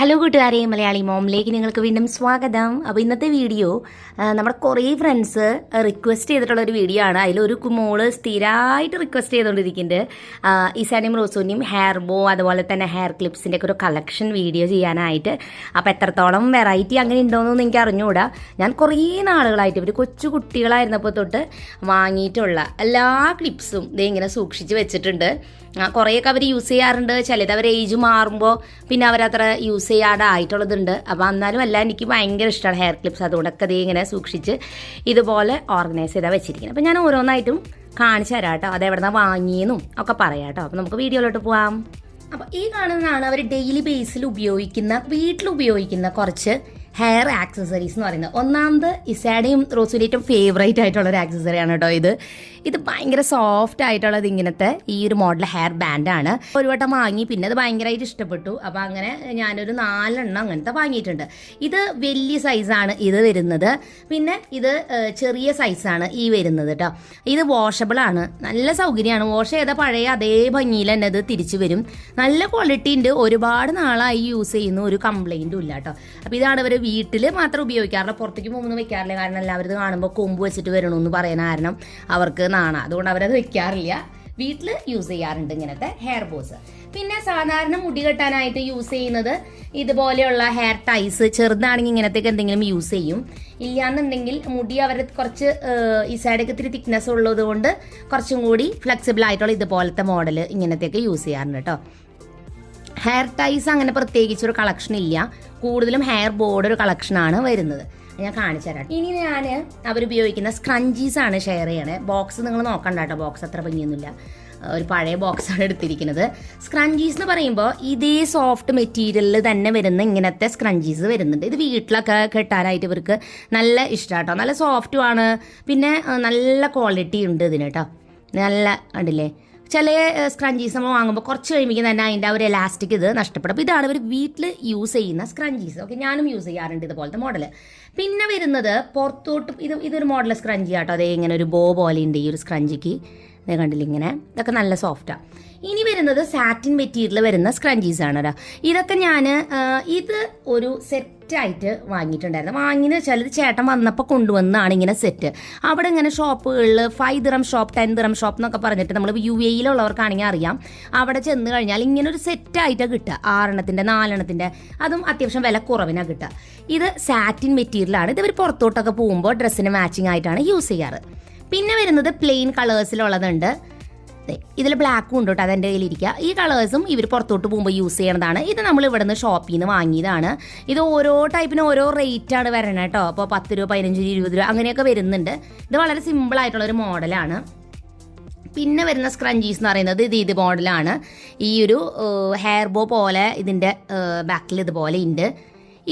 Hello കൂട്ടുകാരെ, മലയാളി മോമിലേക്ക് നിങ്ങൾക്ക് വീണ്ടും സ്വാഗതം. അപ്പോൾ ഇന്നത്തെ വീഡിയോ നമ്മുടെ കുറേ ഫ്രണ്ട്സ് റിക്വസ്റ്റ് ചെയ്തിട്ടുള്ള ഒരു വീഡിയോ ആണ്. അതിലൊരു മോള് സ്ഥിരമായിട്ട് റിക്വസ്റ്റ് ചെയ്തുകൊണ്ടിരിക്കുന്നുണ്ട് ഇസാനിയും റോസൂനിയും ഹെയർ ബോ അതുപോലെ തന്നെ ഹെയർ ക്ലിപ്സിൻ്റെ ഒക്കെ ഒരു കളക്ഷൻ വീഡിയോ ചെയ്യാനായിട്ട്. അപ്പോൾ എത്രത്തോളം വെറൈറ്റി അങ്ങനെ ഉണ്ടോയെന്നൊന്നും എനിക്ക് അറിഞ്ഞുകൂടാ. ഞാൻ കുറേ നാളുകളായിട്ട് ഇവർ കൊച്ചു കുട്ടികളായിരുന്നപ്പോൾ തൊട്ട് വാങ്ങിയിട്ടുള്ള എല്ലാ ക്ലിപ്സും ഇതേ ഇങ്ങനെ സൂക്ഷിച്ച് വെച്ചിട്ടുണ്ട്. കുറേയൊക്കെ അവർ യൂസ് ചെയ്യാറുണ്ട്, ചിലത് അവർ ഏജ് മാറുമ്പോൾ പിന്നെ അവരത്ര യൂസ് ചെയ്യാതായിട്ടുള്ളതുണ്ട്. അപ്പോൾ എന്നാലും അല്ല, എനിക്ക് ഭയങ്കര ഇഷ്ടമാണ് ഹെയർ ക്ലിപ്സ്. അതുകൊണ്ടൊക്കെ അതേ ഇങ്ങനെ സൂക്ഷിച്ച് ഇതുപോലെ ഓർഗനൈസ് ചെയ്താൽ വെച്ചിരിക്കുന്നത്. അപ്പോൾ ഞാൻ ഓരോന്നായിട്ടും കാണിച്ചു തരാം കേട്ടോ, അതെവിടെ നിന്നാണ് വാങ്ങിയെന്നും ഒക്കെ പറയാം കേട്ടോ. അപ്പോൾ നമുക്ക് വീഡിയോയിലോട്ട് പോവാം. അപ്പോൾ ഈ കാണുന്നതാണ് അവർ ഡെയിലി ബേസിൽ ഉപയോഗിക്കുന്ന, വീട്ടിൽ ഉപയോഗിക്കുന്ന കുറച്ച് ഹെയർ ആക്സസറീസ് എന്ന് പറയുന്നത്. ഒന്നാമത് ഇസാഡയും റോസുവിൻ്റെ ഏറ്റവും ഫേവറേറ്റ് ആയിട്ടുള്ള ഒരു ആക്സസറിയാണ് കേട്ടോ ഇത് ഭയങ്കര സോഫ്റ്റ് ആയിട്ടുള്ളത് ഇങ്ങനത്തെ ഈ ഒരു മോഡൽ ഹെയർ ബാൻഡാണ്. ഒരു വട്ടം വാങ്ങി, പിന്നെ അത് ഭയങ്കരമായിട്ട് ഇഷ്ടപ്പെട്ടു. അപ്പോൾ അങ്ങനെ ഞാനൊരു 4 എണ്ണം അങ്ങനത്തെ വാങ്ങിയിട്ടുണ്ട്. ഇത് വലിയ സൈസാണ് ഇത് വരുന്നത്, പിന്നെ ഇത് ചെറിയ സൈസാണ് ഈ വരുന്നത് കേട്ടോ. ഇത് വാഷബിൾ ആണ്, നല്ല സൗകര്യമാണ്. വാഷ് ചെയ്ത പഴയ അതേ ഭംഗിയിൽ തന്നെ ഇത് തിരിച്ചു വരും. നല്ല ക്വാളിറ്റി ഉണ്ട്, ഒരുപാട് നാളായി യൂസ് ചെയ്യുന്നു, ഒരു കംപ്ലൈൻറ്റും ഇല്ല കേട്ടോ. അപ്പോൾ ഇതാണ് ഇവർ വീട്ടിൽ മാത്രം ഉപയോഗിക്കാറില്ല, പുറത്തേക്ക് പോകുമ്പോൾ വെക്കാറില്ല. കാരണം എല്ലാവരും ഇത് കാണുമ്പോൾ കൊമ്പ് വെച്ചിട്ട് വരണമെന്ന് പറയുന്ന കാരണം അവർക്ക് നാണ, അതുകൊണ്ട് അവരത് വെക്കാറില്ല. വീട്ടിൽ യൂസ് ചെയ്യാറുണ്ട് ഇങ്ങനത്തെ ഹെയർ ബോസ്. പിന്നെ സാധാരണ മുടി കെട്ടാനായിട്ട് യൂസ് ചെയ്യുന്നത് ഇതുപോലെയുള്ള ഹെയർ ടൈസ്. ചെറുതാണെങ്കിൽ ഇങ്ങനത്തേക്ക് എന്തെങ്കിലും യൂസ് ചെയ്യും. ഇല്ലാന്നുണ്ടെങ്കിൽ മുടി അവരുടെ കുറച്ച് ഈ സൈഡൊക്കെ ഇത്തിരി തിക്നെസ് ഉള്ളത് കൊണ്ട് കുറച്ചും കൂടി ഫ്ലെക്സിബിൾ ആയിട്ടുള്ള ഇതുപോലത്തെ മോഡൽ ഇങ്ങനത്തെയൊക്കെ യൂസ് ചെയ്യാറുണ്ട് കേട്ടോ. ഹെയർ ടൈസ് അങ്ങനെ പ്രത്യേകിച്ചൊരു കളക്ഷൻ ഇല്ല, കൂടുതലും ഹെയർ ബോർഡ് ഒരു കളക്ഷനാണ് വരുന്നത്. ഞാൻ കാണിച്ചു തരാം. ഇനി ഞാൻ അവരുപയോഗിക്കുന്ന സ്ക്രഞ്ചീസ് ആണ് ഷെയർ ചെയ്യണേ. ബോക്സ് നിങ്ങൾ നോക്കണ്ട കേട്ടോ, ബോക്സ് അത്ര ഭംഗിയൊന്നുമില്ല, ഒരു പഴയ ബോക്സാണ് എടുത്തിരിക്കുന്നത്. സ്ക്രഞ്ചീസ് എന്ന് പറയുമ്പോൾ ഇതേ സോഫ്റ്റ് മെറ്റീരിയലിൽ തന്നെ വരുന്ന ഇങ്ങനത്തെ സ്ക്രഞ്ചീസ് വരുന്നുണ്ട്. ഇത് വീട്ടിലൊക്കെ കെട്ടാനായിട്ട് ഇവർക്ക് നല്ല ഇഷ്ടമാട്ടോ. നല്ല സോഫ്റ്റുമാണ്, പിന്നെ നല്ല ക്വാളിറ്റി ഉണ്ട് ഇതിന് കേട്ടോ. നല്ല കണ്ടില്ലേ, ചില സ്ക്രഞ്ചീസ് നമ്മൾ വാങ്ങുമ്പോൾ കുറച്ച് കഴിയുമ്പോൾ തന്നെ അതിൻ്റെ ഒരു എലാസ്റ്റിക് ഇത് നഷ്ടപ്പെടും. അപ്പോൾ ഇതാണ് ഇവർ വീട്ടിൽ യൂസ് ചെയ്യുന്ന സ്ക്രഞ്ചീസ്. ഓക്കെ, ഞാനും യൂസ് ചെയ്യാറുണ്ട് ഇതുപോലത്തെ മോഡൽ. പിന്നെ വരുന്നത് പുറത്തോട്ട് ഇതൊരു മോഡൽ സ്ക്രഞ്ചി ആട്ടോ. അതേ ഇങ്ങനെ ഒരു ബോ പോലെ ഉണ്ട് ഈ ഒരു സ്ക്രഞ്ചിക്ക്, ഇതേ കണ്ടില്ല ഇങ്ങനെ. ഇതൊക്കെ നല്ല സോഫ്റ്റാണ്. ഇനി വരുന്നത് സാറ്റിൻ മെറ്റീരിയൽ വരുന്ന സ്ക്രഞ്ചീസ് ആണ് കേട്ടോ. ഇതൊക്കെ ഞാൻ ഇത് ഒരു സെറ്റായിട്ട് വാങ്ങിയിട്ടുണ്ടായിരുന്നു. വാങ്ങിയെന്ന് വെച്ചാൽ ഇത് ചേട്ടൻ വന്നപ്പോൾ കൊണ്ടുവന്നാണ് ഇങ്ങനെ സെറ്റ്. അവിടെ ഇങ്ങനെ ഷോപ്പുകളിൽ 5 ദിറം ഷോപ്പ് 10 ദിറം ഷോപ്പ് എന്നൊക്കെ പറഞ്ഞിട്ട് നമ്മൾ UAE-യിലുള്ളവർക്കാണെങ്കിൽ അറിയാം. അവിടെ ചെന്ന് കഴിഞ്ഞാൽ ഇങ്ങനെ ഒരു സെറ്റായിട്ട് കിട്ടുക, 6 എണ്ണത്തിൻ്റെ 4 എണ്ണത്തിൻ്റെ, അതും അത്യാവശ്യം വില കുറവിനാണ് കിട്ടുക. ഇത് സാറ്റിൻ മെറ്റീരിയലാണ്. ഇത് ഇവർ പുറത്തോട്ടൊക്കെ പോകുമ്പോൾ ഡ്രസ്സിന് മാച്ചിങ് ആയിട്ടാണ് യൂസ് ചെയ്യാറ്. പിന്നെ വരുന്നത് പ്ലെയിൻ കളേഴ്സിലുള്ളതുണ്ട്. ഇതിൽ ബ്ലാക്കും ഉണ്ട് കേട്ടോ, അതെൻ്റെ കയ്യിലിരിക്കുക. ഈ കളേഴ്സും ഇവർ പുറത്തോട്ട് പോകുമ്പോൾ യൂസ് ചെയ്യണതാണ്. ഇത് നമ്മൾ ഇവിടെ നിന്ന് ഷോപ്പിൽ നിന്ന് വാങ്ങിയതാണ്. ഇത് ഓരോ ടൈപ്പിന് ഓരോ റേറ്റാണ് വരണത് കേട്ടോ. അപ്പോൾ 10 രൂപ 15 രൂപ 20 രൂപ അങ്ങനെയൊക്കെ വരുന്നുണ്ട്. ഇത് വളരെ സിമ്പിളായിട്ടുള്ളൊരു മോഡലാണ്. പിന്നെ വരുന്ന സ്ക്രഞ്ചീസ് എന്ന് പറയുന്നത് ഇത് മോഡലാണ്. ഈ ഒരു ഹെയർ ബോ പോലെ ഇതിൻ്റെ ബാക്കിൽ ഇതുപോലെ ഉണ്ട്.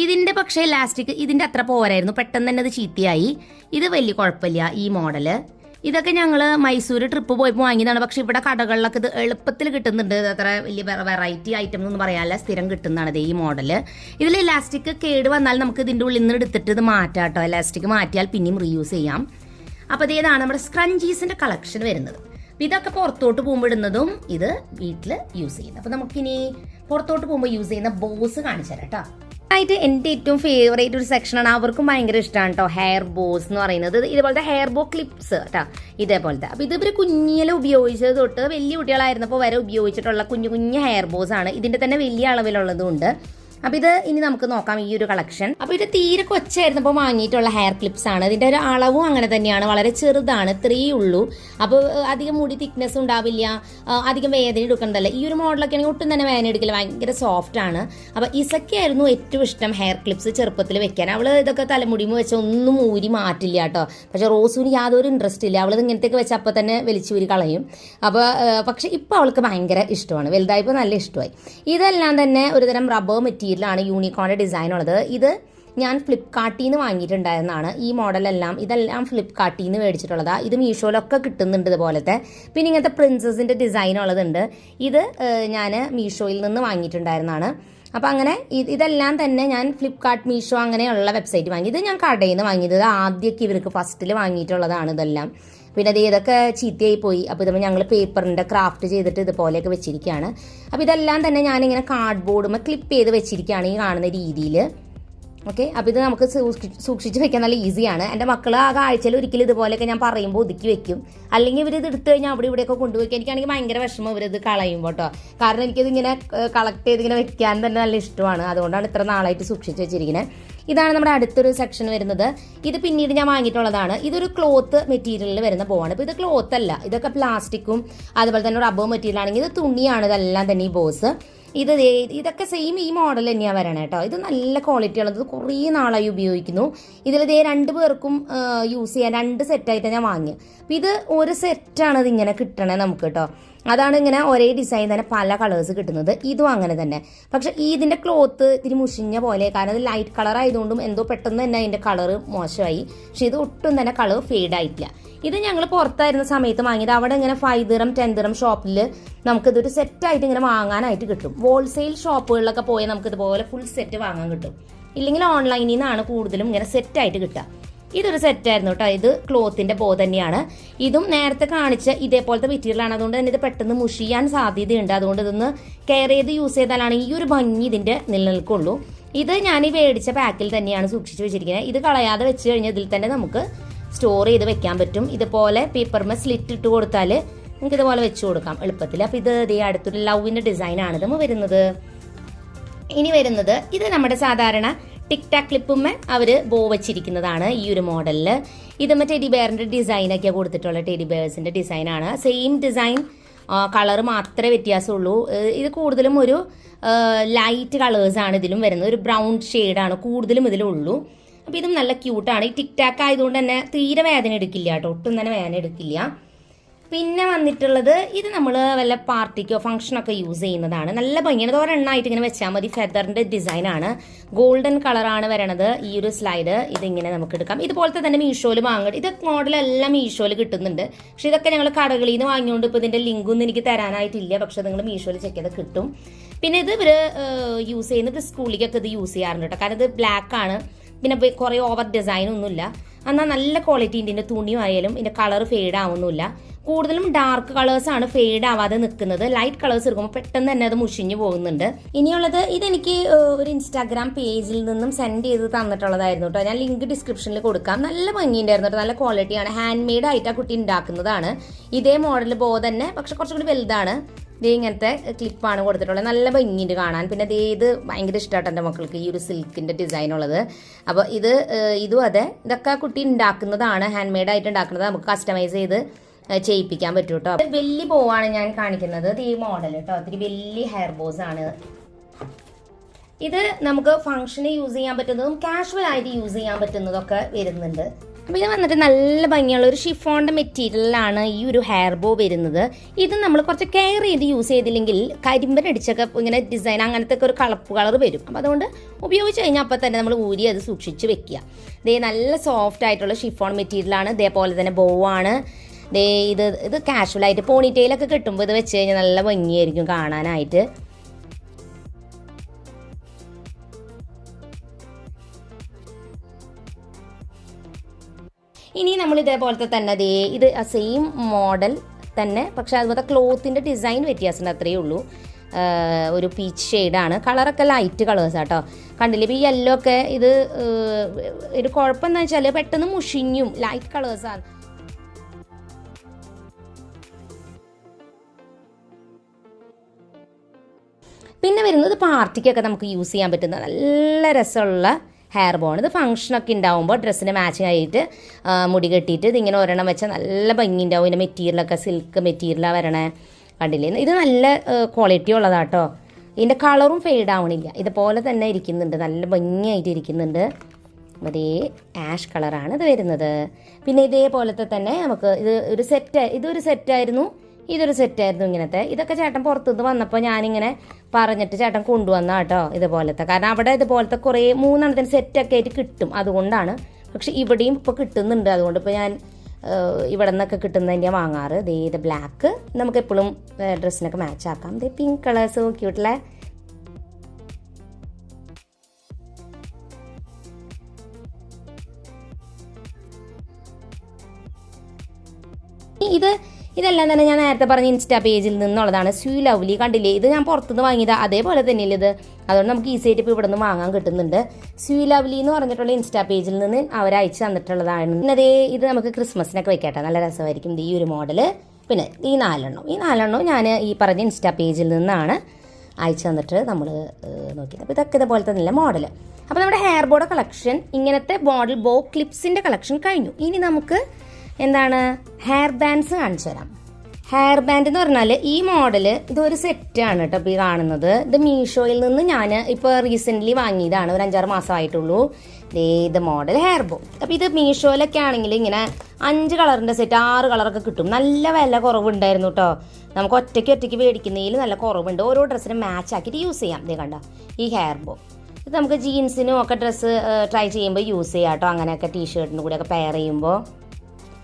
ഇതിൻ്റെ പക്ഷേ ഇലാസ്റ്റിക് ഇതിൻ്റെ അത്ര പോരായിരുന്നു, പെട്ടെന്ന് തന്നെ ഇത് ചീത്തയായി. ഇത് വലിയ കുഴപ്പമില്ല ഈ മോഡല്. ഇതൊക്കെ ഞങ്ങൾ മൈസൂർ ട്രിപ്പ് പോയപ്പോൾ വാങ്ങിയതാണ്. പക്ഷേ ഇവിടെ കടകളിലൊക്കെ ഇത് എളുപ്പത്തിൽ കിട്ടുന്നുണ്ട്. അത്ര വലിയ വെറൈറ്റി ഐറ്റം എന്നൊന്നും പറയാനില്ല, സ്ഥിരം കിട്ടുന്നതാണ് ഈ മോഡൽ. ഇതിൽ ഇലാസ്റ്റിക് കേട് വന്നാൽ നമുക്ക് ഇതിൻ്റെ ഉള്ളിൽ നിന്ന് എടുത്തിട്ട് ഇത് മാറ്റാം കേട്ടോ. ഇലാസ്റ്റിക് മാറ്റിയാൽ പിന്നെയും റീയൂസ് ചെയ്യാം. അപ്പോൾ ഇതാണ് നമ്മുടെ സ്ക്രഞ്ചീസിൻ്റെ കളക്ഷൻ വരുന്നത്. ഇതൊക്കെ പുറത്തോട്ട് പോകുമ്പോൾ ഇടുന്നതും ഇത് വീട്ടിൽ യൂസ് ചെയ്യുന്നത്. അപ്പോൾ നമുക്കിനി പുറത്തോട്ട് പോകുമ്പോൾ യൂസ് ചെയ്യുന്ന ബോസ് കാണിച്ചു തരാം കേട്ടോ. ആയിട്ട് എൻ്റെ ഏറ്റവും ഫേവറേറ്റ് ഒരു സെക്ഷനാണ്, അവർക്കും ഭയങ്കര ഇഷ്ടമാണ് കേട്ടോ ഹെയർ ബോസ് എന്ന് പറയുന്നത്. ഇതുപോലത്തെ ഹെയർ ബോ ക്ലിപ്സ് കേട്ടോ, ഇതേപോലത്തെ. അപ്പോൾ ഇവർ കുഞ്ഞിലെ ഉപയോഗിച്ചത് തൊട്ട് വലിയ കുട്ടികളായിരുന്നപ്പോൾ വരെ ഉപയോഗിച്ചിട്ടുള്ള കുഞ്ഞു കുഞ്ഞു ഹെയർ ബോസ് ആണ്. ഇതിൻ്റെ തന്നെ വലിയ അളവിലുള്ളതും ഉണ്ട്. അപ്പോൾ ഇത് ഇനി നമുക്ക് നോക്കാം ഈ ഒരു കളക്ഷൻ. അപ്പോൾ ഇത് തീരെ കൊച്ചായിരുന്നപ്പോൾ വാങ്ങിയിട്ടുള്ള ഹെയർ ക്ലിപ്സ് ആണ്. ഇതിൻ്റെ ഒരു അളവും അങ്ങനെ തന്നെയാണ്, വളരെ ചെറുതാണ്, 3 ഉള്ളൂ. അപ്പോൾ അധികം മുടി തിക്നെസ് ഉണ്ടാവില്ല, അധികം വേദന എടുക്കണ്ടല്ല. ഈ ഒരു മോഡലൊക്കെ ആണെങ്കിൽ ഒട്ടും തന്നെ വേദന എടുക്കില്ല, ഭയങ്കര സോഫ്റ്റ് ആണ്. അപ്പോൾ ഇസക്കായിരുന്നു ഏറ്റവും ഇഷ്ടം ഹെയർ ക്ലിപ്സ് ചെറുപ്പത്തിൽ വെക്കാൻ. അവൾ ഇതൊക്കെ തലമുടിമ വെച്ച് ഒന്നും ഊരി മാറ്റില്ല കേട്ടോ. പക്ഷേ റോസൂന് യാതൊരു ഇൻട്രസ്റ്റ് ഇല്ല, അവൾ ഇങ്ങനത്തെയൊക്കെ വെച്ച് അപ്പോൾ തന്നെ വലിച്ചൂരി കളയും. അപ്പോൾ പക്ഷേ ഇപ്പോൾ അവൾക്ക് ഭയങ്കര ഇഷ്ടമാണ്, വലുതായപ്പോൾ നല്ല ഇഷ്ടമായി. ഇതെല്ലാം തന്നെ ഒരുതരം റബ്ബർ മെറ്റീരിയൽ ാണ്, യൂണിക്കോണിൻ്റെ ഡിസൈൻ ഉള്ളത്. ഇത് ഞാൻ ഫ്ലിപ്കാർട്ടിൽ നിന്ന് വാങ്ങിയിട്ടുണ്ടായിരുന്നതാണ്. ഈ മോഡലെല്ലാം ഇതെല്ലാം ഫ്ലിപ്കാർട്ടിൽ നിന്ന് മേടിച്ചിട്ടുള്ളതാണ്. ഇത് മീഷോയിലൊക്കെ കിട്ടുന്നുണ്ട് ഇതുപോലത്തെ. പിന്നെ ഇങ്ങനത്തെ പ്രിൻസസിൻ്റെ ഡിസൈൻ ഉള്ളതുണ്ട്. ഇത് ഞാൻ മീഷോയിൽ നിന്ന് വാങ്ങിയിട്ടുണ്ടായിരുന്നതാണ്. അപ്പോൾ അങ്ങനെ ഇതെല്ലാം തന്നെ ഞാൻ ഫ്ലിപ്കാർട്ട്, മീഷോ അങ്ങനെയുള്ള വെബ്സൈറ്റ് വാങ്ങി. ഇത് ഞാൻ കടയിൽ നിന്ന് വാങ്ങിയത്, ആദ്യമൊക്കെ ഇവർക്ക് ഫസ്റ്റിൽ വാങ്ങിയിട്ടുള്ളതാണ് ഇതെല്ലാം. പിന്നെ അത് ഇതൊക്കെ ചീത്തയായി പോയി. അപ്പോൾ ഇതുമ്പോൾ ഞങ്ങൾ പേപ്പറിൻ്റെ ക്രാഫ്റ്റ് ചെയ്തിട്ട് ഇതുപോലെയൊക്കെ വെച്ചിരിക്കുകയാണ്. അപ്പോൾ ഇതെല്ലാം തന്നെ ഞാനിങ്ങനെ കാർഡ്ബോർഡുമ്പോൾ ക്ലിപ്പ് ചെയ്ത് വെച്ചിരിക്കുകയാണ് ഈ കാണുന്ന രീതിയിൽ. ഓക്കെ, അപ്പോൾ ഇത് നമുക്ക് സൂക്ഷിച്ച് വെക്കാൻ നല്ല ഈസിയാണ്. എൻ്റെ മക്കൾ ആഴ്ചയിൽ ഒരിക്കലും ഇതുപോലെയൊക്കെ ഞാൻ പറയുമ്പോൾ ഒതുക്കി വെക്കും. അല്ലെങ്കിൽ ഇവരിത് എടുത്തു കഴിഞ്ഞാൽ അവിടെ ഇവിടെയൊക്കെ കൊണ്ടുപോയി. എനിക്കാണെങ്കിൽ ഭയങ്കര വിഷമം ഇവരിത് കളയുമ്പോൾ കേട്ടോ. കാരണം എനിക്കിതിങ്ങനെ കളക്ട് ചെയ്തിങ്ങനെ വെക്കാൻ തന്നെ നല്ല ഇഷ്ടമാണ്. അതുകൊണ്ടാണ് ഇത്ര നാളായിട്ട് സൂക്ഷിച്ച് വെച്ചിരിക്കുന്നത്. ഇതാണ് നമ്മുടെ അടുത്തൊരു സെക്ഷൻ വരുന്നത്. ഇത് പിന്നീട് ഞാൻ വാങ്ങിയിട്ടുള്ളതാണ്. ഇതൊരു ക്ലോത്ത് മെറ്റീരിയലിൽ വരുന്ന ബോവാണ്. ഇപ്പോൾ ഇത് ക്ലോത്ത് അല്ല, ഇതൊക്കെ പ്ലാസ്റ്റിക്കും അതുപോലെ തന്നെ റബ്ബർ മെറ്റീരിയൽ ആണെങ്കിൽ ഇത് തുണിയാണ്. ഇതെല്ലാം തന്നെ ഈ ബോസ്. ഇതൊക്കെ സെയിം ഈ മോഡൽ തന്നെയാണ് വരണേ കേട്ടോ. ഇത് നല്ല ക്വാളിറ്റി ഉള്ളത്. ഇത് കുറേ നാളായി ഉപയോഗിക്കുന്നു. ഇതിൽ 2 പേർക്കും യൂസ് ചെയ്യാൻ 2 സെറ്റായിട്ട് ഞാൻ വാങ്ങി. അപ്പം ഇത് ഒരു സെറ്റാണ് ഇതിങ്ങനെ കിട്ടണേ നമുക്ക് കേട്ടോ. അതാണ് ഇങ്ങനെ ഒരേ ഡിസൈൻ തന്നെ പല കളേഴ്സ് കിട്ടുന്നത്. ഇതും അങ്ങനെ തന്നെ. പക്ഷെ ഇതിൻ്റെ ക്ലോത്ത് ഇത്തിരി മുഷിഞ്ഞ പോലെ, കാരണം ഇത് ലൈറ്റ് കളർ ആയതുകൊണ്ടും എന്തോ പെട്ടെന്ന് തന്നെ അതിൻ്റെ കളർ മോശമായി. പക്ഷെ ഇത് ഒട്ടും തന്നെ കളർ ഫെയ്ഡ് ആയിട്ടില്ല. ഇത് ഞങ്ങൾ പുറത്തായിരുന്ന സമയത്ത് വാങ്ങിയത്. അവിടെ ഇങ്ങനെ 5 ദിറം 10 ദിറം ഷോപ്പിൽ നമുക്കിതൊരു സെറ്റായിട്ട് ഇങ്ങനെ വാങ്ങാനായിട്ട് കിട്ടും. ഹോൾസെയിൽ ഷോപ്പുകളിലൊക്കെ പോയാൽ നമുക്ക് ഇതുപോലെ ഫുൾ സെറ്റ് വാങ്ങാൻ കിട്ടും. ഇല്ലെങ്കിൽ ഓൺലൈനിൽ നിന്നാണ് കൂടുതലും ഇങ്ങനെ സെറ്റായിട്ട് കിട്ടുക. ഇതൊരു സെറ്റായിരുന്നു കേട്ടോ. ഇത് ക്ലോത്തിന്റെ ബോ തന്നെയാണ്. ഇതും നേരത്തെ കാണിച്ച ഇതേപോലത്തെ മെറ്റീരിയലാണ്. അതുകൊണ്ട് തന്നെ ഇത് പെട്ടെന്ന് മുഷിയാൻ സാധ്യതയുണ്ട്. അതുകൊണ്ട് ഇതൊന്ന് കെയർ ചെയ്ത് യൂസ് ചെയ്താലാണ് ഈ ഒരു ഭംഗി ഇതിന്റെ നിലനിൽക്കുള്ളൂ. ഇത് ഞാൻ ഈ മേടിച്ച പാക്കിൽ തന്നെയാണ് സൂക്ഷിച്ച് വെച്ചിരിക്കുന്നത്. ഇത് കളയാതെ വെച്ച് കഴിഞ്ഞാൽ ഇതിൽ തന്നെ നമുക്ക് സ്റ്റോർ ചെയ്ത് വെക്കാൻ പറ്റും. ഇതുപോലെ പേപ്പറിന് സ്ലിറ്റ് ഇട്ട് കൊടുത്താൽ നമുക്ക് ഇതുപോലെ വെച്ച് കൊടുക്കാം എളുപ്പത്തിൽ. അപ്പോൾ ഇത് അടുത്തൊരു ലവിൻ്റെ ഡിസൈനാണ് ഇത് വരുന്നത്. ഇനി വരുന്നത് ഇത് നമ്മുടെ സാധാരണ ടിക് ടാക് ക്ലിപ്പുമ്മേ അവർ ബോ വെച്ചിരിക്കുന്നതാണ് ഈ ഒരു മോഡലിൽ. ഇതുമ്മ ടെഡി ബെയറിൻ്റെ ഡിസൈനൊക്കെ കൊടുത്തിട്ടുള്ള ടെഡി ബെയർസിൻ്റെ ഡിസൈനാണ്. സെയിം ഡിസൈൻ, കളർ മാത്രമേ വ്യത്യാസമുള്ളൂ. ഇത് കൂടുതലും ഒരു ലൈറ്റ് കളേഴ്സാണ് ഇതിലും വരുന്നത്. ഒരു ബ്രൗൺ ഷെയ്ഡാണ് കൂടുതലും ഇതിലുള്ളൂ. അപ്പോൾ ഇതും നല്ല ക്യൂട്ടാണ്. ഈ ടിക് ടാക്ക് ആയതുകൊണ്ട് തന്നെ തീരെ വേദന എടുക്കില്ല കേട്ടോ, ഒട്ടും തന്നെ വേദന എടുക്കില്ല. പിന്നെ വന്നിട്ടുള്ളത് ഇത് നമ്മൾ വല്ല പാർട്ടിക്കോ ഫംഗ്ഷനൊക്കെ യൂസ് ചെയ്യുന്നതാണ്. നല്ല ഭംഗിയാണ്. ഒരെണ്ണമായിട്ട് ഇങ്ങനെ വെച്ചാൽ മതി. ഫെദറിൻ്റെ ഡിസൈനാണ്. ഗോൾഡൻ കളറാണ് വരണത് ഈ ഒരു സ്ലൈഡ്. ഇതിങ്ങനെ നമുക്ക് എടുക്കാം. ഇതുപോലത്തെ തന്നെ മീഷോയിൽ വാങ്ങണം. ഇത് മോഡലെല്ലാം മീഷോയിൽ കിട്ടുന്നുണ്ട്. പക്ഷെ ഇതൊക്കെ ഞങ്ങൾ കടകളിൽ നിന്ന് വാങ്ങിയോണ്ട് ഇപ്പോൾ ഇതിൻ്റെ ലിങ്കൊന്നും എനിക്ക് തരാനായിട്ടില്ല. പക്ഷെ നിങ്ങൾ മീഷോയിൽ ചെക്ക് ചെയ്ത് കിട്ടും. പിന്നെ ഇത് ഇവർ യൂസ് ചെയ്യുന്നത് സ്കൂളിലേക്കൊക്കെ ഇത് യൂസ് ചെയ്യാറുണ്ട് കേട്ടോ. കാരണം ഇത് ബ്ലാക്ക് ആണ്. പിന്നെ കുറേ ഓവർ ഡിസൈനൊന്നുമില്ല. എന്നാൽ നല്ല ക്വാളിറ്റി ഇതിൻ്റെ തുണിയായാലും ഇതിൻ്റെ കളർ ഫെയ്ഡ് ആവുന്നില്ല. കൂടുതലും ഡാർക്ക് കളേഴ്സാണ് ഫെയ്ഡ് ആവാതെ നിൽക്കുന്നത്. ലൈറ്റ് കളേഴ്സ് എടുക്കുമ്പോൾ പെട്ടെന്ന് തന്നെ അത് മുഷിഞ്ഞു പോകുന്നുണ്ട്. ഇനിയുള്ളത് ഇതെനിക്ക് ഒരു ഇൻസ്റ്റാഗ്രാം പേജിൽ നിന്നും സെൻഡ് ചെയ്ത് തന്നിട്ടുള്ളതായിരുന്നു കേട്ടോ. ഞാൻ ലിങ്ക് ഡിസ്ക്രിപ്ഷനിൽ കൊടുക്കാം. നല്ല ഭംഗിയുണ്ടായിരുന്നു കേട്ടോ. നല്ല ക്വാളിറ്റിയാണ്. ഹാൻഡ് മെയ്ഡ് ആയിട്ട് ആ കുട്ടി ഉണ്ടാക്കുന്നതാണ്. ഇതേ മോഡൽ ബോ തന്നെ, പക്ഷെ കുറച്ചുകൂടി വലുതാണ്. ഇത് ഇങ്ങനത്തെ ക്ലിപ്പാണ് കൊടുത്തിട്ടുള്ളത്. നല്ല ഭംഗിയുണ്ട് കാണാൻ. പിന്നെ ഇത് ഭയങ്കര ഇഷ്ടമായിട്ട് എൻ്റെ മക്കൾക്ക് ഈ ഒരു സിൽക്കിൻ്റെ ഡിസൈൻ ഉള്ളത്. അപ്പോൾ ഇതും അതെ, ഇതൊക്കെ കുട്ടി ഉണ്ടാക്കുന്നതാണ്. ഹാൻഡ് മെയ്ഡ് ആയിട്ട് ഉണ്ടാക്കുന്നത്. നമുക്ക് കസ്റ്റമൈസ് ചെയ്ത് ചെയ്യിപ്പിക്കാൻ പറ്റും കേട്ടോ. വലിയ ബോവാണ് ഞാൻ കാണിക്കുന്നത്. ഈ മോഡൽ കേട്ടോ. ഒത്തിരി വലിയ ഹെയർ ബോസ് ആണ്. ഇത് നമുക്ക് ഫംഗ്ഷന് യൂസ് ചെയ്യാൻ പറ്റുന്നതും കാഷ്വൽ ആയിട്ട് യൂസ് ചെയ്യാൻ പറ്റുന്നതൊക്കെ വരുന്നുണ്ട്. അപ്പോൾ ഇത് വന്നിട്ട് നല്ല ഭംഗിയുള്ള ഒരു ഷിഫോണിൻ്റെ മെറ്റീരിയലാണ് ഈ ഒരു ഹെയർ ബോ വരുന്നത്. ഇത് നമ്മൾ കുറച്ച് കെയർ ചെയ്ത് യൂസ് ചെയ്തില്ലെങ്കിൽ കരിമ്പനടിച്ചൊക്കെ ഇങ്ങനെ ഡിസൈൻ അങ്ങനത്തെ ഒക്കെ ഒരു കളപ്പ് കളർ വരും. അപ്പോൾ അതുകൊണ്ട് ഉപയോഗിച്ച് കഴിഞ്ഞാൽ അപ്പോൾ തന്നെ നമ്മൾ ഊരി അത് സൂക്ഷിച്ച് വെക്കുക. ഇതേ നല്ല സോഫ്റ്റ് ആയിട്ടുള്ള ഷിഫോൺ മെറ്റീരിയലാണ്. ഇതേപോലെ തന്നെ ബോ ആണ്. ഇത് കാഷ്വലായിട്ട് പോണിറ്റെയിലൊക്കെ കിട്ടുമ്പോൾ ഇത് വെച്ച് കഴിഞ്ഞാൽ നല്ല ഭംഗിയായിരിക്കും കാണാനായിട്ട്. ഇനി നമ്മൾ ഇതേപോലത്തെ തന്നെ ഇത് സെയിം മോഡൽ തന്നെ, പക്ഷെ അതുപോലെ ക്ലോത്തിൻ്റെ ഡിസൈൻ വ്യത്യാസമുണ്ട്, അത്രയേ ഉള്ളൂ. ഒരു പീച്ച് ഷെയ്ഡാണ്. കളറൊക്കെ ലൈറ്റ് കളേഴ്സാണ് കേട്ടോ. കണ്ടില്ലേ, ഇപ്പോൾ ഈ യെല്ലോ ഒക്കെ ഇത് ഒരു കുഴപ്പം എന്താ വെച്ചാൽ പെട്ടെന്ന് മുഷിഞ്ഞും. ലൈറ്റ് കളേഴ്സാണ്. പിന്നെ വരുന്നത് പാർട്ടിക്കൊക്കെ നമുക്ക് യൂസ് ചെയ്യാൻ പറ്റുന്ന നല്ല രസമുള്ള ഹെയർ ബോൺ. ഇത് ഫംഗ്ഷനൊക്കെ ഉണ്ടാവുമ്പോൾ ഡ്രസ്സിന് മാച്ചിങ് ആയിട്ട് മുടി കെട്ടിയിട്ട് ഇതിങ്ങനെ ഒരെണ്ണം വെച്ചാൽ നല്ല ഭംഗി ഉണ്ടാവും. ഇതിൻ്റെ മെറ്റീരിയലൊക്കെ സിൽക്ക് മെറ്റീരിയലാണ് വരണേ. കണ്ടില്ലേ, ഇത് നല്ല ക്വാളിറ്റി ഉള്ളതാട്ടോ. ഇതിൻ്റെ കളറും ഫെയ്ഡ് ആവണില്ല. ഇതുപോലെ തന്നെ ഇരിക്കുന്നുണ്ട്, നല്ല ഭംഗിയായിട്ട് ഇരിക്കുന്നുണ്ട്. അതേ ആഷ് കളറാണ് ഇത് വരുന്നത്. പിന്നെ ഇതേപോലത്തെ തന്നെ നമുക്ക് ഇതൊരു സെറ്റായിരുന്നു. ഇങ്ങനത്തെ. ഇതൊക്കെ ചേട്ടൻ പുറത്തുനിന്ന് വന്നപ്പോൾ ഞാനിങ്ങനെ പറഞ്ഞിട്ട് ചേട്ടൻ കൊണ്ടുവന്ന കേട്ടോ ഇതുപോലത്തെ. കാരണം അവിടെ ഇതുപോലത്തെ കുറേ 3 സെറ്റൊക്കെ ആയിട്ട് കിട്ടും, അതുകൊണ്ടാണ്. പക്ഷെ ഇവിടെയും ഇപ്പോൾ കിട്ടുന്നുണ്ട്. അതുകൊണ്ട് ഇപ്പോൾ ഞാൻ ഇവിടെ നിന്നൊക്കെ കിട്ടുന്നതിൻ്റെ വാങ്ങാറ്. ഇത് ബ്ലാക്ക് നമുക്ക് എപ്പോഴും ഡ്രസ്സിനൊക്കെ മാച്ച് ആക്കാം. ഇത് പിങ്ക് കളേഴ്സ് ക്യൂട്ടുള്ള. ഇതെല്ലാം തന്നെ ഞാൻ നേരത്തെ പറഞ്ഞ ഇൻസ്റ്റാ പേജിൽ നിന്നുള്ളതാണ്. സ്വീ ലവ്ലി കണ്ടില്ലേ, ഇത് ഞാൻ പുറത്തുനിന്ന് വാങ്ങിയത് അതേപോലെ തന്നെയല്ലേ ഇത്. അതുകൊണ്ട് നമുക്ക് ഈസിയായിട്ട് ഇപ്പോൾ ഇവിടെ നിന്ന് വാങ്ങാൻ കിട്ടുന്നുണ്ട്. സ്വീ ലവ്ലി എന്ന് പറഞ്ഞിട്ടുള്ള ഇൻസ്റ്റാ പേജിൽ നിന്ന് അവർ അയച്ചു തന്നിട്ടുള്ളതാണ്. പിന്നെ ഇത് നമുക്ക് ക്രിസ്മസിനൊക്കെ വെക്കട്ടെ, നല്ല രസമായിരിക്കും ഈ ഒരു മോഡൽ. പിന്നെ ഈ നാലെണ്ണം ഞാൻ ഈ പറഞ്ഞ ഇൻസ്റ്റാ പേജിൽ നിന്നാണ് അയച്ചു തന്നിട്ട് നമ്മൾ നോക്കിയത്. അപ്പോൾ ഇതൊക്കെ ഇതുപോലെ തന്നെയല്ല മോഡൽ. അപ്പോൾ നമ്മുടെ ഹെയർ ബോയുടെ കളക്ഷൻ, ഇങ്ങനത്തെ മോഡൽ ബോ ക്ലിപ്സിൻ്റെ കളക്ഷൻ കഴിഞ്ഞു. ഇനി നമുക്ക് ഹെയർ ബാൻഡ്സ് കാണിച്ചു തരാം. ഹെയർ ബാൻഡ് എന്ന് പറഞ്ഞാൽ ഈ മോഡൽ ഇതൊരു സെറ്റാണ് കേട്ടോ ഇപ്പോൾ ഈ കാണുന്നത്. ഇത് മീഷോയിൽ നിന്ന് ഞാൻ ഇപ്പോൾ റീസെൻ്റ്ലി വാങ്ങിയതാണ്, ഒരു 5-6 മാസമായിട്ടുള്ളൂ. ഇത് മോഡൽ ഹെയർ ബോ. അപ്പോൾ ഇത് മീഷോയിലൊക്കെ ആണെങ്കിൽ ഇങ്ങനെ 5 കളറിൻ്റെ സെറ്റ് 6 കളറൊക്കെ കിട്ടും. നല്ല വില കുറവുണ്ടായിരുന്നു കേട്ടോ. നമുക്ക് ഒറ്റയ്ക്ക് മേടിക്കുന്നതിൽ നല്ല കുറവുണ്ട്. ഓരോ ഡ്രസ്സിനും മാച്ച് ആക്കിയിട്ട് യൂസ് ചെയ്യാം. ഇതേ കണ്ട ഈ ഹെയർ ബോ ഇത് നമുക്ക് ജീൻസിനും ഒക്കെ ഡ്രസ്സ് ട്രൈ ചെയ്യുമ്പോൾ യൂസ് ചെയ്യാം കേട്ടോ. അങ്ങനെയൊക്കെ ടീഷർട്ടിനും കൂടെയൊക്കെ പെയർ ചെയ്യുമ്പോൾ.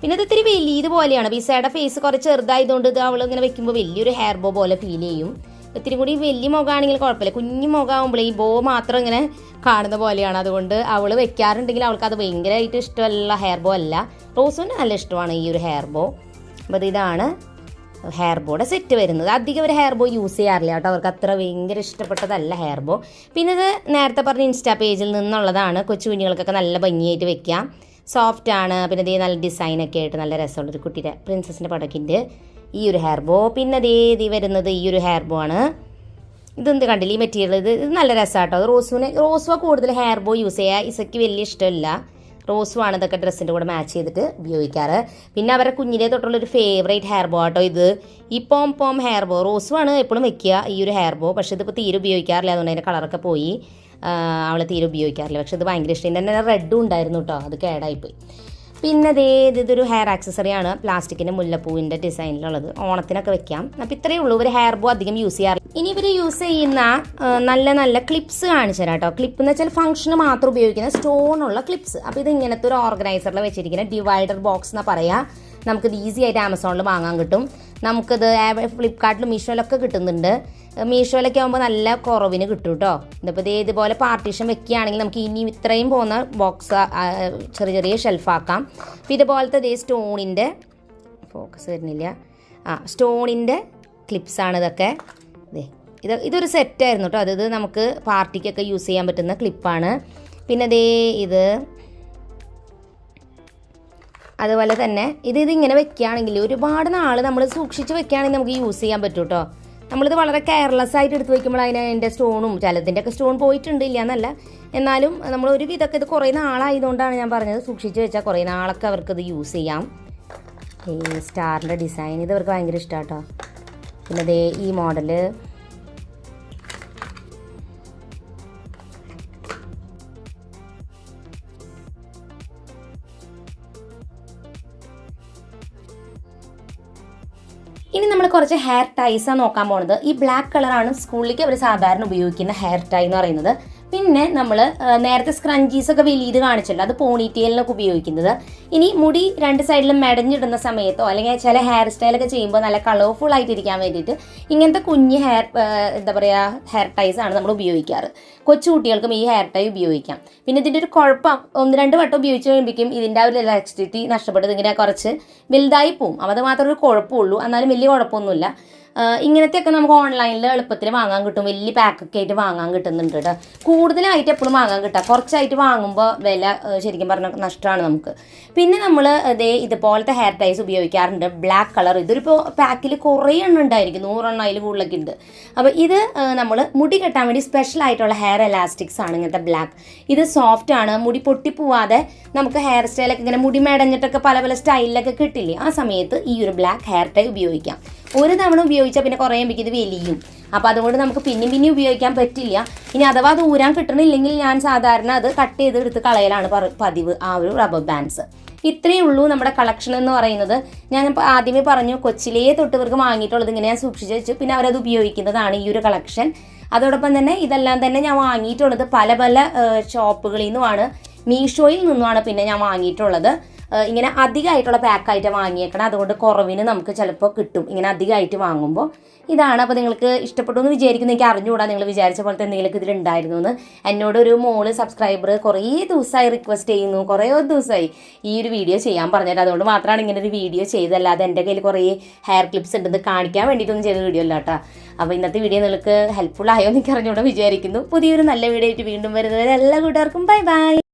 പിന്നെ ഇത് ഇത്തിരി വലിയ ഇതുപോലെയാണ്. ബിസയുടെ ഫേസ് കുറച്ച് ചെറുതായതുകൊണ്ട് ഇത് അവൾ ഇങ്ങനെ വെക്കുമ്പോൾ വലിയൊരു ഹെയർ ബോ പോലെ ഫീൽ ചെയ്യും. ഇത്തിരി കൂടി വലിയ മുഖമാണെങ്കിൽ കുഴപ്പമില്ല. കുഞ്ഞു മുഖമാകുമ്പോൾ ഈ ബോ മാത്രം ഇങ്ങനെ കാണുന്ന പോലെയാണ്. അതുകൊണ്ട് അവൾ വെക്കാറുണ്ടെങ്കിൽ അവൾക്ക് അത് ഭയങ്കരമായിട്ട് ഇഷ്ടമല്ല, ഹെയർ ബോ അല്ല. റോസുവിന് നല്ല ഇഷ്ടമാണ് ഈ ഒരു ഹെയർ ബോ. അപ്പോൾ ഇതാണ് ഹെയർ ബോയുടെ സെറ്റ് വരുന്നത്. അധികം ഒരു ഹെയർ ബോ യൂസ് ചെയ്യാറില്ല കേട്ടോ, അവർക്ക് അത്ര ഭയങ്കര ഇഷ്ടപ്പെട്ടതല്ല ഹെയർ ബോ. പിന്നെ ഇത് നേരത്തെ പറഞ്ഞ ഇൻസ്റ്റാ പേജിൽ നിന്നുള്ളതാണ്. കൊച്ചു കുഞ്ഞുങ്ങൾക്കൊക്കെ നല്ല ഭംഗിയായിട്ട് വെക്കാം. സോഫ്റ്റ് ആണ്. പിന്നെ ഇതേ നല്ല ഡിസൈനൊക്കെ ആയിട്ട് നല്ല രസമുള്ളൊരു കുട്ടിയുടെ പ്രിൻസസിൻ്റെ പടക്കിൻ്റെ ഈ ഒരു ഹെയർ ബോ. പിന്നെ അതേ വരുന്നത് ഈ ഒരു ഹെയർ ബോ ആണ്. ഇതെന്ത് കണ്ടില്ല ഈ മെറ്റീരിയൽ, ഇത് നല്ല രസമാട്ടോ. അത് റോസുവാ കൂടുതൽ ഹെയർ ബോ യൂസ് ചെയ്യുക. ഇസയ്ക്ക് വലിയ ഇഷ്ടമില്ല. റോസുമാണ് ഇതൊക്കെ ഡ്രസ്സിൻ്റെ കൂടെ മാച്ച് ചെയ്തിട്ട് ഉപയോഗിക്കാറ്. പിന്നെ അവരുടെ കുഞ്ഞിലെ തൊട്ടുള്ളൊരു ഫേവറേറ്റ് ഹെയർ ബോ ആട്ടോ ഇത്. ഈ പോം ഹെയർ ബോ. റോസുമാണ് എപ്പോഴും വെക്കുക ഈ ഒരു ഹെയർ ബോ. പക്ഷേ ഇതിപ്പോൾ തീരെ ഉപയോഗിക്കാറില്ല, അതുകൊണ്ട് അതിൻ്റെ കളറൊക്കെ പോയി. അവൾ തീരെ ഉപയോഗിക്കാറില്ല. പക്ഷെ ഇത് ഭയങ്കര ഇഷ്ടം. ഇതിൻ്റെ തന്നെ റെഡും ഉണ്ടായിരുന്നു കേട്ടോ, അത് കേടായിപ്പോയി. പിന്നെ ഇതൊരു ഹെയർ ആക്സസറിയാണ്, പ്ലാസ്റ്റിക്കിൻ്റെ മുല്ലപ്പൂവിൻ്റെ ഡിസൈനിലുള്ളത്. ഓണത്തിനൊക്കെ വെക്കാം. അപ്പോൾ ഇത്രയേ ഉള്ളൂ. ഒരു ഹെയർ ബോ അധികം യൂസ് ചെയ്യാറ്. ഇനി ഇവർ യൂസ് ചെയ്യുന്ന നല്ല ക്ലിപ്സ് കാണിച്ചു തരാം കേട്ടോ. ക്ലിപ്പ് എന്ന് വെച്ചാൽ ഫംഗ്ഷന് മാത്രം ഉപയോഗിക്കുന്ന സ്റ്റോണുള്ള ക്ലിപ്സ്. അപ്പോൾ ഇത് ഇങ്ങനത്തെ ഒരു ഓർഗനൈസറിൽ വെച്ചിരിക്കുന്ന ഡിവൈഡർ ബോക്സ് എന്നാണ് പറയുക. നമുക്കിത് ഈസി ആയിട്ട് ആമസോണിൽ വാങ്ങാൻ കിട്ടും. നമുക്കിത് ഫ്ലിപ്കാർട്ടിലും മീഷോയിലൊക്കെ കിട്ടുന്നുണ്ട്. മീഷോയിലൊക്കെ ആകുമ്പോൾ നല്ല കുറവിന് കിട്ടും കേട്ടോ. ഇതിപ്പോൾ ഇതുപോലെ പാർട്ടീഷൻ വെക്കുകയാണെങ്കിൽ നമുക്ക് ഇനി ഇത്രയും പോകുന്ന ബോക്സ് ചെറിയ ഷെൽഫാക്കാം. അപ്പോൾ ഇതുപോലത്തെ സ്റ്റോണിൻ്റെ ഫോക്കസ് വരുന്നില്ല, സ്റ്റോണിൻ്റെ ക്ലിപ്സാണ് ഇതൊക്കെ. ഇതൊരു സെറ്റായിരുന്നു കേട്ടോ. അത് നമുക്ക് പാർട്ടിക്കൊക്കെ യൂസ് ചെയ്യാൻ പറ്റുന്ന ക്ലിപ്പാണ്. പിന്നെ ഇത് അതുപോലെ തന്നെ ഇതിങ്ങനെ വെക്കുകയാണെങ്കിൽ ഒരുപാട് നാൾ നമ്മൾ സൂക്ഷിച്ച് വെക്കുകയാണെങ്കിൽ നമുക്ക് യൂസ് ചെയ്യാൻ പറ്റും കേട്ടോ. നമ്മളിത് വളരെ കെയർലെസ് ആയിട്ട് എടുത്ത് വയ്ക്കുമ്പോൾ അതിൻ്റെ സ്റ്റോണും ചിലതിൻ്റെ ഒക്കെ സ്റ്റോൺ പോയിട്ടുണ്ട്, ഇല്ല എന്നല്ല. എന്നാലും നമ്മൾ ഒരു വിധമൊക്കെ ഇത് കുറേ നാളായതുകൊണ്ടാണ് ഞാൻ പറഞ്ഞത് സൂക്ഷിച്ച് വെച്ചാൽ കുറേ നാളൊക്കെ അവർക്കിത് യൂസ് ചെയ്യാം. ഈ സ്റ്റാറിൻ്റെ ഡിസൈൻ ഇത് അവർക്ക് ഭയങ്കര ഇഷ്ടമാണ് കേട്ടോ. പിന്നെ ഈ മോഡല് ഇനി നമ്മൾ കുറച്ച് ഹെയർ ടൈസാണ് നോക്കാൻ പോകുന്നത്. ഈ ബ്ലാക്ക് കളറാണ് സ്കൂളിലേക്ക് അവർ സാധാരണ ഉപയോഗിക്കുന്ന ഹെയർ ടൈ എന്ന് പറയുന്നത്. പിന്നെ നമ്മൾ നേരത്തെ സ്ക്രഞ്ചീസൊക്കെ വലിയത് കാണിച്ചല്ലോ, അത് പോണിറ്റെയിലിനൊക്കെ ഉപയോഗിക്കുന്നത്. ഇനി മുടി 2 സൈഡിലും മെടഞ്ഞിടുന്ന സമയത്തോ അല്ലെങ്കിൽ ചില ഹെയർ സ്റ്റൈലൊക്കെ ചെയ്യുമ്പോൾ നല്ല കളർഫുൾ ആയിട്ടിരിക്കാൻ വേണ്ടിയിട്ട് ഇങ്ങനത്തെ കുഞ്ഞ് ഹെയർ ടൈസ് ആണ് നമ്മൾ ഉപയോഗിക്കാറ്. കൊച്ചു കുട്ടികൾക്കും ഈ ഹെയർ ടൈ ഉപയോഗിക്കാം. പിന്നെ ഇതിൻ്റെ ഒരു കുഴപ്പം 1-2 വട്ടം ഉപയോഗിച്ച് കഴിയുമ്പോഴേക്കും ഇതിൻ്റെ ഒരു ഇലാസ്റ്റിസിറ്റി നഷ്ടപ്പെട്ടത് ഇങ്ങനെ കുറച്ച് വലുതായി പോവും. അത് മാത്രമേ ഒരു കുഴപ്പമുള്ളൂ, എന്നാലും വലിയ കുഴപ്പമൊന്നുമില്ല. ഇങ്ങനത്തെയൊക്കെ നമുക്ക് ഓൺലൈനിൽ എളുപ്പത്തിൽ വാങ്ങാൻ കിട്ടും. വലിയ പാക്കൊക്കെ ആയിട്ട് വാങ്ങാൻ കിട്ടുന്നുണ്ട് കേട്ടോ. കൂടുതലായിട്ട് എപ്പോഴും വാങ്ങാൻ കിട്ടുക, കുറച്ചായിട്ട് വാങ്ങുമ്പോൾ വില ശരിക്കും പറഞ്ഞാൽ നഷ്ടമാണ് നമുക്ക്. പിന്നെ നമ്മൾ ഇതുപോലത്തെ ഹെയർ ടൈസ് ഉപയോഗിക്കാറുണ്ട്. ബ്ലാക്ക് കളർ ഇതൊരിപ്പോൾ പാക്കിൽ കുറേ എണ്ണം ഉണ്ടായിരിക്കും, 100 എണ്ണം അതിൽ കൂടുതലൊക്കെ ഉണ്ട്. അപ്പോൾ ഇത് നമ്മൾ മുടി കെട്ടാൻ വേണ്ടി സ്പെഷ്യൽ ആയിട്ടുള്ള ഹെയർ എലാസ്റ്റിക്സ് ആണ് ഇങ്ങനത്തെ ബ്ലാക്ക്. ഇത് സോഫ്റ്റ് ആണ്, മുടി പൊട്ടിപ്പോവാതെ നമുക്ക് ഹെയർ സ്റ്റൈലൊക്കെ ഇങ്ങനെ മുടി മെടഞ്ഞിട്ടൊക്കെ പല സ്റ്റൈലിലൊക്കെ കിട്ടില്ലേ, ആ സമയത്ത് ഈ ഒരു ബ്ലാക്ക് ഹെയർ ടൈ ഉപയോഗിക്കാം. ഒരു തവണ ഉപയോഗിച്ചാൽ പിന്നെ കുറേ ഇത് വലിയും. അപ്പോൾ അതുകൊണ്ട് നമുക്ക് പിന്നെയും ഉപയോഗിക്കാൻ പറ്റില്ല. ഇനി അഥവാ അത് ഊരാൻ കിട്ടണില്ലെങ്കിൽ ഞാൻ സാധാരണ അത് കട്ട് ചെയ്ത് എടുത്ത് കളയലാണ് പതിവ്, ആ ഒരു റബ്ബർ ബാൻഡ്സ്. ഇത്രയേ ഉള്ളൂ നമ്മുടെ കളക്ഷൻ എന്ന് പറയുന്നത്. ഞാൻ ആദ്യമേ പറഞ്ഞു കൊച്ചിലേ തൊട്ട് ഇവർക്ക് വാങ്ങിയിട്ടുള്ളത് ഇങ്ങനെ ഞാൻ സൂക്ഷിച്ച് വെച്ചു. പിന്നെ അവരത് ഉപയോഗിക്കുന്നതാണ് ഈ ഒരു കളക്ഷൻ. അതോടൊപ്പം തന്നെ ഇതെല്ലാം തന്നെ ഞാൻ വാങ്ങിയിട്ടുള്ളത് പല ഷോപ്പുകളിൽ നിന്നുമാണ്, മീഷോയിൽ നിന്നുമാണ് പിന്നെ ഞാൻ വാങ്ങിയിട്ടുള്ളത്. ഇങ്ങനെ അധികമായിട്ടുള്ള പാക്കായിട്ട് വാങ്ങിയേക്കണം. അതുകൊണ്ട് കുറവിന് നമുക്ക് ചിലപ്പോൾ കിട്ടും ഇങ്ങനെ അധികമായിട്ട് വാങ്ങുമ്പോൾ. ഇതാണ്. അപ്പോൾ നിങ്ങൾക്ക് ഇഷ്ടപ്പെട്ടു എന്ന് വിചാരിക്കുന്നു. എനിക്ക് അറിഞ്ഞുകൂടാ നിങ്ങൾ വിചാരിച്ച പോലത്തെ എന്തെങ്കിലുമൊക്കെ ഇതിലുണ്ടായിരുന്നു എന്ന്. എന്നോട് ഒരു മോള് സബ്സ്ക്രൈബർ കുറേ ദിവസമായി റിക്വസ്റ്റ് ചെയ്യുന്നു, കുറേ ദിവസമായി ഈ ഒരു വീഡിയോ ചെയ്യാൻ പറഞ്ഞത്. അതുകൊണ്ട് മാത്രമാണ് ഇങ്ങനെ ഒരു വീഡിയോ ചെയ്തല്ലാതെ എൻ്റെ കയ്യിൽ കുറേ ഹെയർ ക്ലിപ്സ് ഉണ്ടെന്ന് കാണിക്കാൻ വേണ്ടിയിട്ടൊന്നും ചെയ്ത വീഡിയോ അല്ല കേട്ടോ. അപ്പോൾ ഇന്നത്തെ വീഡിയോ നിങ്ങൾക്ക് ഹെൽപ്ഫുൾ ആയോ എന്ന് എനിക്ക് അറിഞ്ഞുകൂടാ വിചാരിക്കുന്നു. പുതിയൊരു നല്ല വീഡിയോ ആയിട്ട് വീണ്ടും വരുന്നവരെ എല്ലാ കൂട്ടുകാർക്കും ബൈ ബൈ.